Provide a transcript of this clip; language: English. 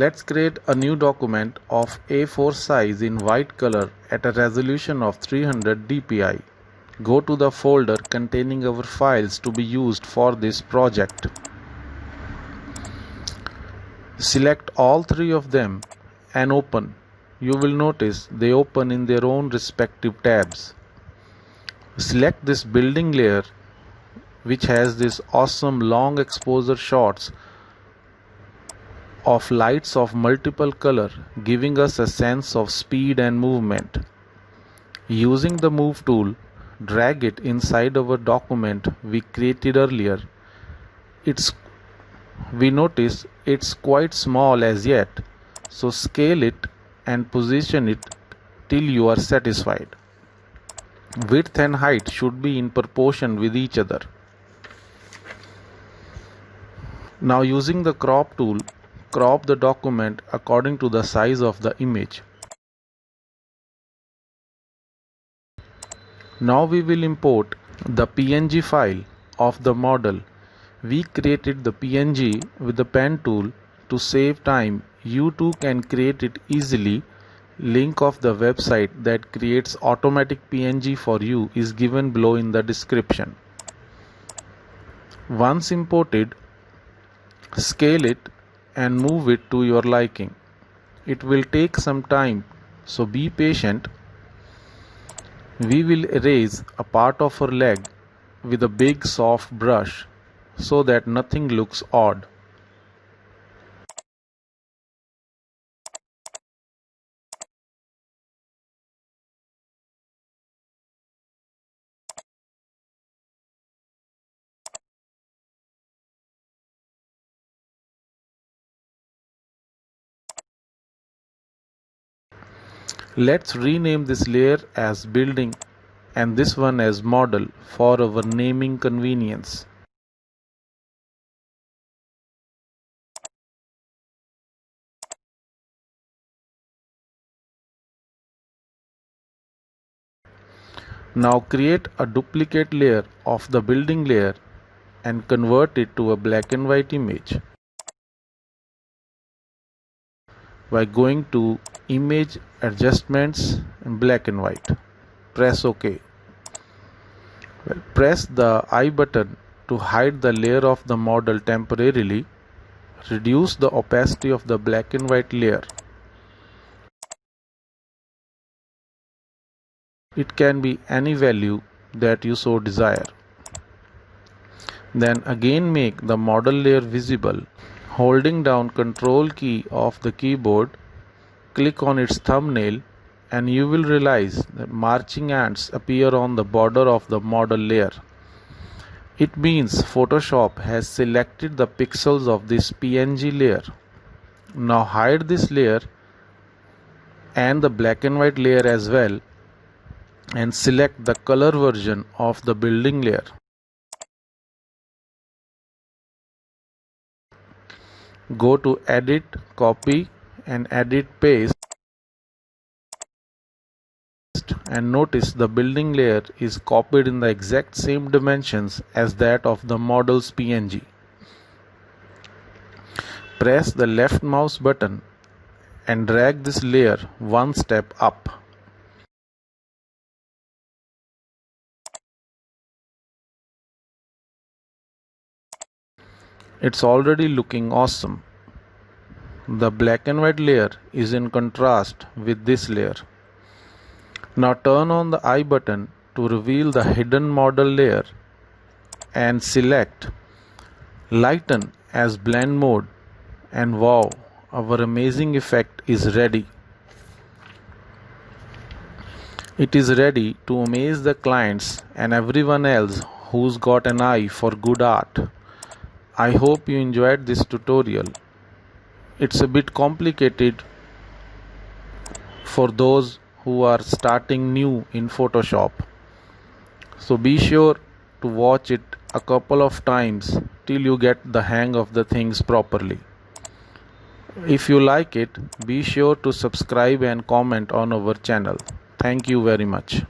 Let's create a new document of A4 size in white color at a resolution of 300 dpi. Go to the folder containing our files to be used for this project. Select all three of them and open. You will notice they open in their own respective tabs. Select this building layer, which has this awesome long exposure shots of lights of multiple color, giving us a sense of speed and movement. Using the move tool, drag it inside our document we created earlier. We notice it's quite small as yet, so scale it and position it till you are satisfied. Width and height should be in proportion with each other. Now using the crop tool, crop the document according to the size of the image. Now we will import the PNG file of the model. We created the PNG with the pen tool. To save time, you too can create it easily. Link of the website that creates automatic PNG for you is given below in the description. Once imported, scale it and move it to your liking. It will take some time, so be patient. We will erase a part of her leg with a big soft brush so that nothing looks odd. Let's rename this layer as building and this one as model for our naming convenience. Now create a duplicate layer of the building layer and convert it to a black and white image by going to Image Adjustments in black and white. Press OK. Press the I button to hide the layer of the model temporarily. Reduce the opacity of the black and white layer. It can be any value that you so desire. Then again make the model layer visible. Holding down Ctrl key of the keyboard, click on its thumbnail and you will realize that marching ants appear on the border of the model layer. It means Photoshop has selected the pixels of this PNG layer. Now hide this layer and the black and white layer as well and select the color version of the building layer. Go to Edit, Copy and Edit Paste and notice the building layer is copied in the exact same dimensions as that of the model's PNG. Press the left mouse button and drag this layer one step up. It's already looking awesome. The black and white layer is in contrast with this layer. Now turn on the I button to reveal the hidden model layer and select Lighten as blend mode, and wow, our amazing effect is ready. It is ready to amaze the clients and everyone else who's got an eye for good art. I hope you enjoyed this tutorial. It's a bit complicated for those who are starting new in Photoshop. So be sure to watch it a couple of times till you get the hang of the things properly. If you like it, be sure to subscribe and comment on our channel. Thank you very much.